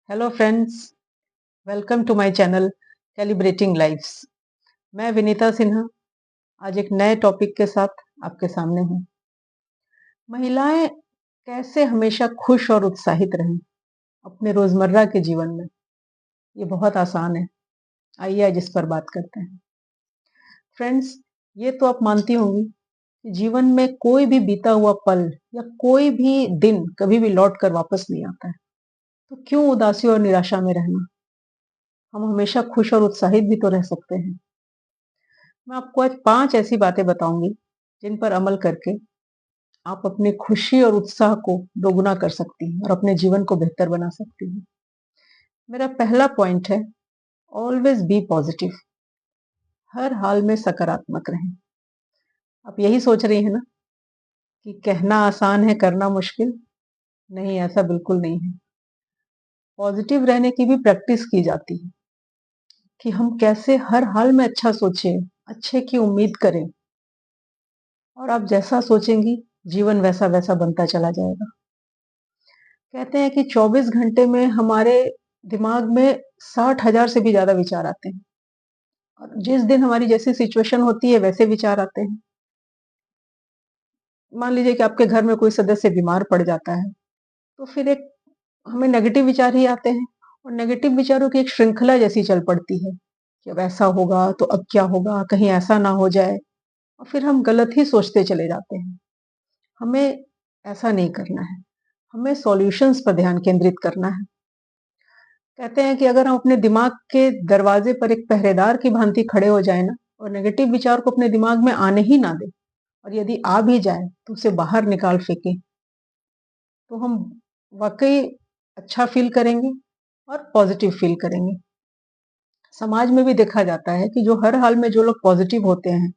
Hello friends, welcome to my channel calibrating lifes. मैं विनीता सिन्हा आज एक नए टॉपिक के साथ आपके सामने हूँ। महिलाएं कैसे हमेशा खुश और उत्साहित रहें अपने रोजमर्रा के जीवन में, ये बहुत आसान है। आइए आज इस पर बात करते हैं। फ्रेंड्स, ये तो आप मानती होंगी कि जीवन में कोई भी बीता हुआ पल या कोई भी दिन कभी भी लौट कर वापस नहीं आता है, तो क्यों उदासी और निराशा में रहना। हम हमेशा खुश और उत्साहित भी तो रह सकते हैं। मैं आपको आज 5 ऐसी बातें बताऊंगी जिन पर अमल करके आप अपनी खुशी और उत्साह को दोगुना कर सकती हैं और अपने जीवन को बेहतर बना सकती हैं। मेरा पहला पॉइंट है, ऑलवेज बी पॉजिटिव। हर हाल में सकारात्मक रहें। आप यही सोच रही हैं ना कि कहना आसान है करना मुश्किल। नहीं, ऐसा बिल्कुल नहीं है। पॉजिटिव रहने की भी प्रैक्टिस की जाती है कि हम कैसे हर हाल में अच्छा सोचें, अच्छे की उम्मीद करें, और आप जैसा सोचेंगी जीवन वैसा वैसा बनता चला जाएगा। कहते हैं कि 24 घंटे में हमारे दिमाग में 60,000 से भी ज्यादा विचार आते हैं, और जिस दिन हमारी जैसी सिचुएशन होती है वैसे विचार आते हैं। मान लीजिए कि आपके घर में कोई सदस्य बीमार पड़ जाता है, तो फिर एक हमें नेगेटिव विचार ही आते हैं, और नेगेटिव विचारों की एक श्रृंखला जैसी चल पड़ती है कि अब ऐसा होगा तो अब क्या होगा, कहीं ऐसा ना हो जाए, और फिर हम गलत ही सोचते चले जाते हैं। हमें ऐसा नहीं करना है। हमें सॉल्यूशंस पर ध्यान केंद्रित करना है। कहते हैं कि अगर हम अपने दिमाग के दरवाजे पर एक पहरेदार की भांति खड़े हो जाए ना, और नेगेटिव विचार को अपने दिमाग में आने ही ना दे, और यदि आ भी जाए तो उसे बाहर निकाल फेंके, तो हम वाकई अच्छा फील करेंगे और पॉजिटिव फील करेंगे। समाज में भी देखा जाता है कि जो हर हाल में जो लोग पॉजिटिव होते हैं,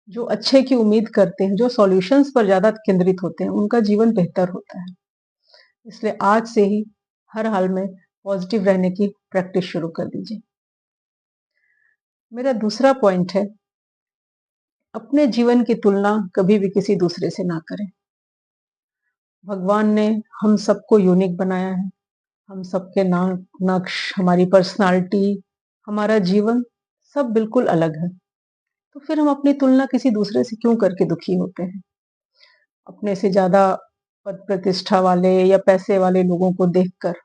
जो अच्छे की उम्मीद करते हैं, जो सॉल्यूशंस पर ज्यादा केंद्रित होते हैं, उनका जीवन बेहतर होता है। इसलिए आज से ही हर हाल में पॉजिटिव रहने की प्रैक्टिस शुरू कर दीजिए। मेरा दूसरा पॉइंट है, अपने जीवन की तुलना कभी भी किसी दूसरे से ना करें। भगवान ने हम सबको यूनिक बनाया है। हम सबके नाक नक्श, हमारी पर्सनालिटी, हमारा जीवन सब बिल्कुल अलग है। तो फिर हम अपनी तुलना किसी दूसरे से क्यों करके दुखी होते हैं। अपने से ज्यादा पद प्रतिष्ठा वाले या पैसे वाले लोगों को देखकर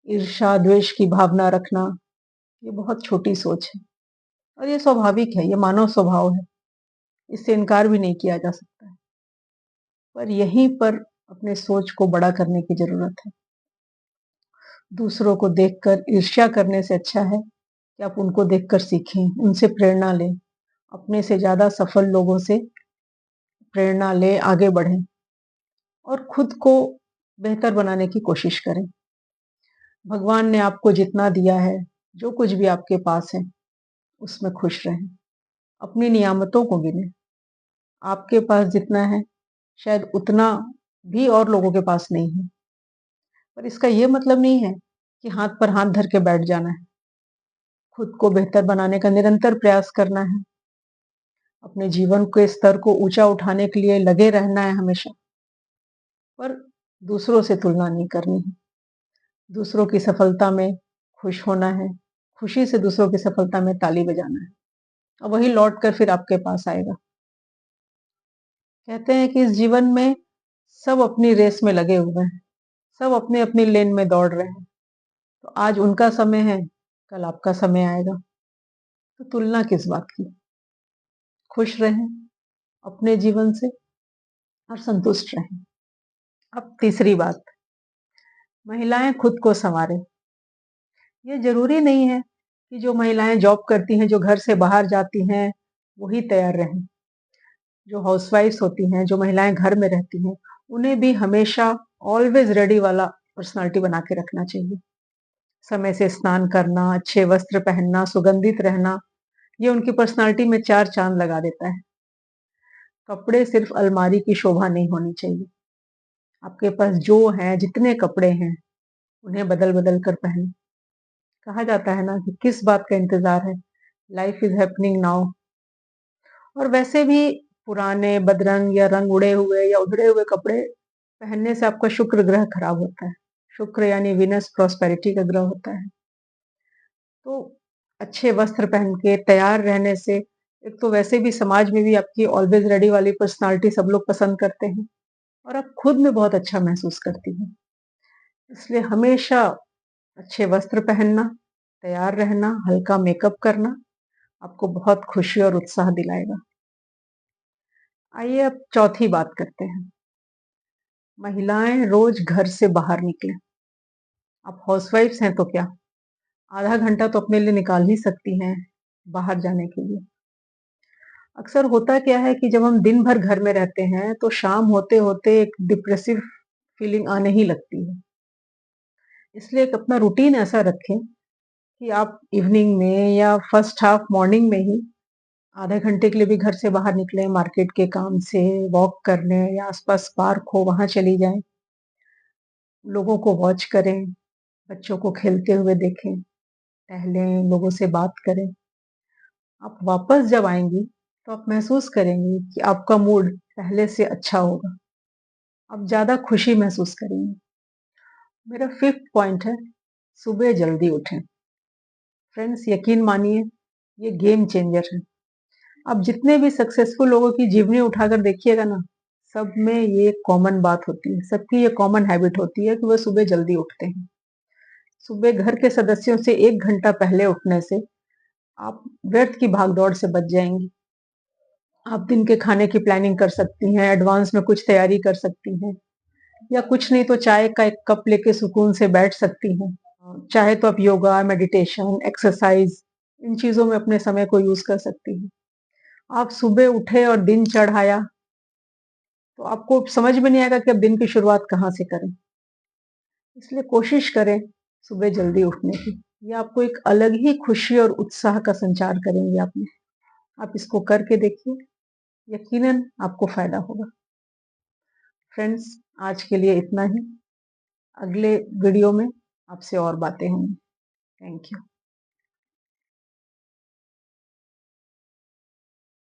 ईर्ष्या द्वेष की भावना रखना, ये बहुत छोटी सोच है, और ये स्वाभाविक है, ये मानव स्वभाव है। इससे इनकार भी नहीं किया जा सकता है। पर यहीं पर अपने सोच को बड़ा करने की जरूरत है। दूसरों को देखकर ईर्ष्या करने से अच्छा है कि आप उनको देखकर सीखें, उनसे प्रेरणा लें, अपने से ज्यादा सफल लोगों से प्रेरणा लें, आगे बढ़ें और खुद को बेहतर बनाने की कोशिश करें। भगवान ने आपको जितना दिया है, जो कुछ भी आपके पास है, उसमें खुश रहें। अपनी नियामतों को गिनें। आपके पास जितना है शायद उतना भी और लोगों के पास नहीं है, पर इसका ये मतलब नहीं है कि हाथ पर हाथ धर के बैठ जाना है। खुद को बेहतर बनाने का निरंतर प्रयास करना है। अपने जीवन के स्तर को ऊंचा उठाने के लिए लगे रहना है हमेशा, पर दूसरों से तुलना नहीं करनी है। दूसरों की सफलता में खुश होना है, खुशी से दूसरों की सफलता में ताली बजाना है, और वही लौट कर फिर आपके पास आएगा। कहते हैं कि इस जीवन में सब अपनी रेस में लगे हुए हैं, सब अपने अपनी लेन में दौड़ रहे हैं। तो आज उनका समय है, कल आपका समय आएगा, तो तुलना किस बात की। खुश रहें अपने जीवन से और संतुष्ट रहें। अब तीसरी बात, महिलाएं खुद को संवारें। ये जरूरी नहीं है कि जो महिलाएं जॉब करती हैं, जो घर से बाहर जाती हैं, वही तैयार रहें। जो हाउसवाइफ्स होती हैं, जो महिलाएं घर में रहती हैं, उन्हें भी हमेशा ऑलवेज रेडी वाला पर्सनालिटी बना के रखना चाहिए। समय से स्नान करना, अच्छे वस्त्र पहनना, सुगंधित रहना, ये उनकी पर्सनालिटी में 4 चांद लगा देता है। कपड़े सिर्फ अलमारी की शोभा नहीं होनी चाहिए। आपके पास जो है, जितने कपड़े हैं, उन्हें बदल बदल कर पहने। कहा जाता है ना कि किस बात का इंतजार है, लाइफ इज हैपनिंग नाउ। और वैसे भी पुराने बदरंग या रंग उड़े हुए या उधड़े हुए कपड़े पहनने से आपका शुक्र ग्रह खराब होता है, शुक्र यानी विनस प्रॉस्पेरिटी का ग्रह होता है। तो अच्छे वस्त्र पहन के तैयार रहने से एक तो वैसे भी समाज में भी आपकी ऑलवेज रेडी वाली पर्सनालिटी सब लोग पसंद करते हैं और आप खुद में बहुत अच्छा महसूस करती हैं। इसलिए हमेशा अच्छे वस्त्र पहनना, तैयार रहना, हल्का मेकअप करना आपको बहुत खुशी और उत्साह दिलाएगा। आइए अब चौथी बात करते हैं। महिलाएं रोज घर से बाहर निकलें। आप हाउसवाइफ्स हैं तो क्या, आधा घंटा तो अपने लिए निकाल ही सकती हैं बाहर जाने के लिए। अक्सर होता क्या है कि जब हम दिन भर घर में रहते हैं तो शाम होते होते एक डिप्रेसिव फीलिंग आने ही लगती है। इसलिए एक अपना रूटीन ऐसा रखें कि आप इवनिंग में या फर्स्ट हाफ मॉर्निंग में ही आधे घंटे के लिए भी घर से बाहर निकलें, मार्केट के काम से, वॉक करने या आसपास पार्क हो वहां चली जाएं, लोगों को वॉच करें, बच्चों को खेलते हुए देखें, टहलें, लोगों से बात करें। आप वापस जब आएंगी तो आप महसूस करेंगी कि आपका मूड पहले से अच्छा होगा, आप ज्यादा खुशी महसूस करेंगी। मेरा फिफ्थ पॉइंट है, सुबह जल्दी उठें। फ्रेंड्स यकीन मानिए, ये गेम चेंजर है। आप जितने भी सक्सेसफुल लोगों की जीवनी उठाकर देखिएगा ना, सब में ये कॉमन बात होती है, सबकी ये कॉमन हैबिट होती है कि वह सुबह जल्दी उठते हैं। सुबह घर के सदस्यों से 1 घंटा पहले उठने से आप व्यर्थ की भागदौड़ से बच जाएंगी। आप दिन के खाने की प्लानिंग कर सकती हैं, एडवांस में कुछ तैयारी कर सकती हैं, या कुछ नहीं तो चाय का एक कप लेके सुकून से बैठ सकती हैं। चाहे तो आप योगा, मेडिटेशन, एक्सरसाइज इन चीजों में अपने समय को यूज कर सकती हैं। आप सुबह उठे और दिन चढ़ाया तो आपको समझ में नहीं आएगा कि अब दिन की शुरुआत कहाँ से करें। इसलिए कोशिश करें सुबह जल्दी उठने की। ये आपको एक अलग ही खुशी और उत्साह का संचार करेंगे आप में। आप इसको करके देखिए, यकीनन आपको फायदा होगा। फ्रेंड्स आज के लिए इतना ही। अगले वीडियो में आपसे और बातें होंगी। Thank you.